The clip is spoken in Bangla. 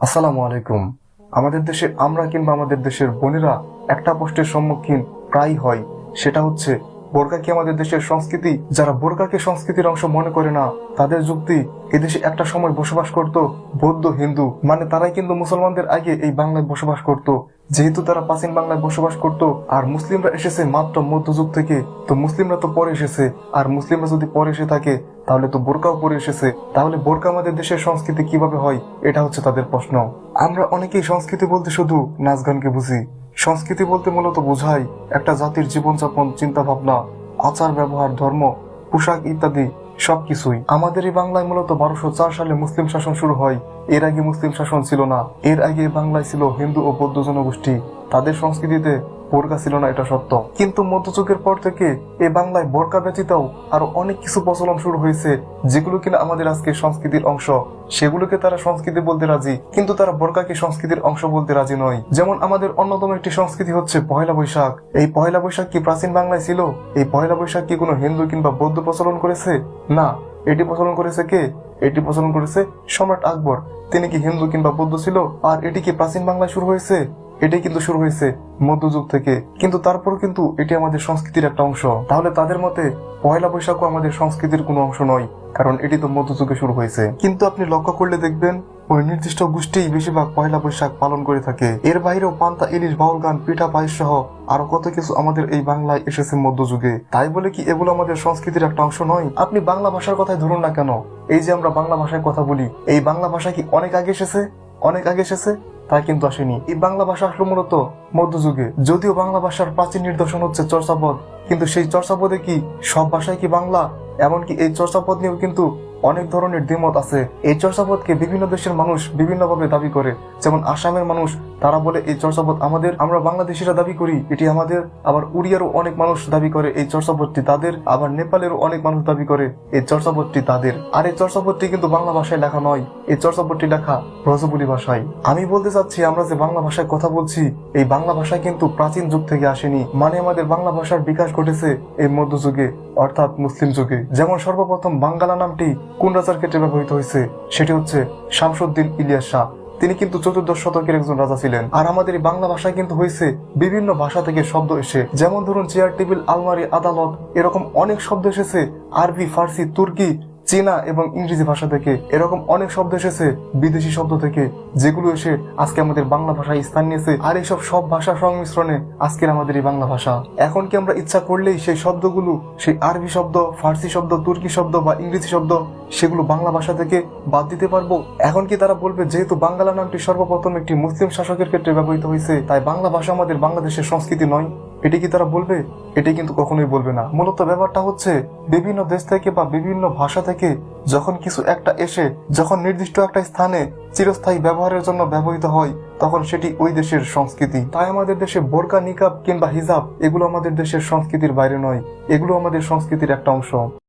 আসসালামু আলাইকুম। আমাদের দেশে আমরা কিংবা আমাদের দেশের বোনেরা একটা প্রশ্নের সম্মুখীন প্রায় হয়, সেটা হচ্ছে বোরকা কি আমাদের দেশের সংস্কৃতি? যারা বোরকাকে সংস্কৃতির অংশ মনে করে না, তাদের যুক্তি এদেশে একটা সময় বসবাস করত বৌদ্ধ হিন্দু, মানে তারাই কিন্তু মুসলমানদের আগে এই বাংলায় বসবাস করত। যেহেতু তারা প্রাচীন বাংলায় বসবাস করত আর মুসলিমরা এসেছে মাত্র মধ্যযুগ থেকে, তো মুসলিমরা তো পরে এসেছে, আর মুসলিমরা যদি পরে এসে থাকে তাহলে তো বোরকাও পরে এসেছে। তাহলে বোরকা আমাদের দেশের সংস্কৃতি কিভাবে হয়, এটা হচ্ছে তাদের প্রশ্ন। আমরা অনেকেই সংস্কৃতি বলতে শুধু নাচ গানকে বুঝি। সংস্কৃতি বলতে মূলত বোঝায় একটা জাতির জীবনযাপন, চিন্তা ভাবনা, আচার ব্যবহার, ধর্ম, পোশাক ইত্যাদি সবকিছুই। আমাদের এই বাংলায় মূলত 1204 সালে মুসলিম শাসন শুরু হয়। এর আগে মুসলিম শাসন ছিল না। এর আগে বাংলায় ছিল হিন্দু ও বৌদ্ধ জনগোষ্ঠী। তাদের সংস্কৃতিতে বোরকা ছিল না, এটা সত্য। কিন্তু মধ্যযুগের পর থেকে এই বাংলায় বোরকা ব্যতীতও আরো অনেক কিছু প্রচলন শুরু হয়েছে, যেগুলো কিনা আমাদের আজকে সংস্কৃতির অংশ। সেগুলোকে তারা সংস্কৃতি বলতে রাজি, কিন্তু তারা বোরকাকে সংস্কৃতির অংশ বলতে রাজি নয়। যেমন আমাদের অন্যতম একটি সংস্কৃতি হচ্ছে পহেলা বৈশাখ। এই পহেলা বৈশাখ কি প্রাচীন বাংলায় ছিল? এই পহেলা বৈশাখ কি কোনো হিন্দু কিংবা বৌদ্ধ প্রচলন করেছে? না, এটি প্রচলন করেছে কে? এটি প্রচলন করেছে সম্রাট আকবর। তিনি কি হিন্দু কিংবা বৌদ্ধ ছিল? আর এটি কি প্রাচীন বাংলায় শুরু হয়েছে? এটাই কিন্তু শুরু হয়েছে মধ্যযুগ থেকে। কিন্তু তারপর কিন্তু এটি আমাদের সংস্কৃতির একটা অংশ। তাহলে তাদের মতে পয়লা বৈশাখও আমাদের সংস্কৃতির কোনো অংশ নয়, কারণ এটি তো মধ্যযুগে শুরু হয়েছে। কিন্তু আপনি লক্ষ্য করলে দেখবেন ওই নির্দিষ্ট গোষ্ঠীই বেশিরভাগ পয়লা বৈশাখ পালন করে থাকে। এর বাইরেও পান্তা, ইলিশ, বাউল গান, পিঠা, পায়েস সহ আরো কত কিছু আমাদের এই বাংলায় এসেছে মধ্যযুগে। তাই বলে কি এগুলো আমাদের সংস্কৃতির একটা অংশ নয়? আপনি বাংলা ভাষার কথাই ধরুন না কেন, এই যে আমরা বাংলা ভাষায় কথা বলি, এই বাংলা ভাষা কি অনেক আগে এসেছে? অনেক আগে এসেছে? তা কিন্তু আসেনি। এই বাংলা ভাষা আসলো মূলত মধ্যযুগে। যদিও বাংলা ভাষার প্রাচীন নিদর্শন হচ্ছে চর্যাপদ, কিন্তু সেই চর্যাপদে কি সব ভাষায় কি বাংলা? এমনকি এই চর্যাপদ নিয়েও কিন্তু অনেক ধরনের দ্বিমত আছে। এই চর্যাপদকে বিভিন্ন দেশের মানুষ বিভিন্নভাবে দাবি করে। যেমন আসামের মানুষ, তারা বলে এই চর্যাপদ আমাদের, আমরা বাংলাদেশিরা দাবি করি এটি আমাদের। আবার উড়িয়ারও অনেক মানুষ দাবি করে এই চর্যাপদটি তাদের। আবার নেপালেরও অনেক মানুষ দাবি করে এই চর্যাপদটি তাদের। আর এই চর্যাপদটি কিন্তু বাংলা ভাষায় লেখা নয়, এই চর্যাপদটি লেখা ব্রজবুলি ভাষায়। আমি বলতে চাচ্ছি, আমরা যে বাংলা ভাষায় কথা বলছি, এই বাংলা ভাষা কিন্তু প্রাচীন যুগ থেকে আসেনি। মানে আমাদের বাংলা ভাষার বিকাশ ঘটেছে এই মধ্যযুগে, অর্থাৎ মুসলিম যুগে। যেমন সর্বপ্রথম বাঙ্গালা নামটি কোন রাজার ক্ষেত্রে ব্যবহৃত হয়েছে? সেটি হচ্ছে শামসুদ্দিন ইলিয়াস শাহ। তিনি কিন্তু 14দশ শতকের একজন রাজা ছিলেন। আর আমাদের এই বাংলা ভাষায় কিন্তু হয়েছে বিভিন্ন ভাষা থেকে শব্দ এসে। যেমন ধরুন চেয়ার, টেবিল, আলমারি, আদালত, এরকম অনেক শব্দ এসেছে আরবি, ফার্সি, তুর্কি, চীনা এবং ইংরেজি ভাষা থেকে। এরকম অনেক শব্দ এসেছে বিদেশি শব্দ থেকে, যেগুলো এসে আজকে আমাদের বাংলা ভাষায় স্থান নিয়েছে। আর এইসব সব ভাষার সংমিশ্রণে আজকের আমাদের এই বাংলা ভাষা। এখন কি আমরা ইচ্ছা করলেই সেই শব্দগুলো, সেই আরবি শব্দ, ফার্সি শব্দ, তুর্কি শব্দ বা ইংরেজি শব্দ, সেগুলো বাংলা ভাষা থেকে বাদ দিতে পারবো? এখন কি তারা বলবে যেহেতু বাংলা নামটি সর্বপ্রথম একটি মুসলিম শাসকের ক্ষেত্রে ব্যবহৃত হয়েছে, তাই বাংলা ভাষা আমাদের বাংলাদেশের সংস্কৃতি নয়? এটি কি তারা বলবে? এটি কিন্তু কখনোই বলবে না। মূলত ব্যাপারটা হচ্ছে বিভিন্ন দেশ থেকে বা বিভিন্ন ভাষা থেকে যখন কিছু একটা এসে, যখন নির্দিষ্ট একটা স্থানে চিরস্থায়ী ব্যবহারের জন্য ব্যবহৃত হয়, তখন সেটি ওই দেশের সংস্কৃতি। তাই আমাদের দেশে বোরকা, নিকাব কিংবা হিজাব এগুলো আমাদের দেশের সংস্কৃতির বাইরে নয়, এগুলো আমাদের সংস্কৃতির একটা অংশ।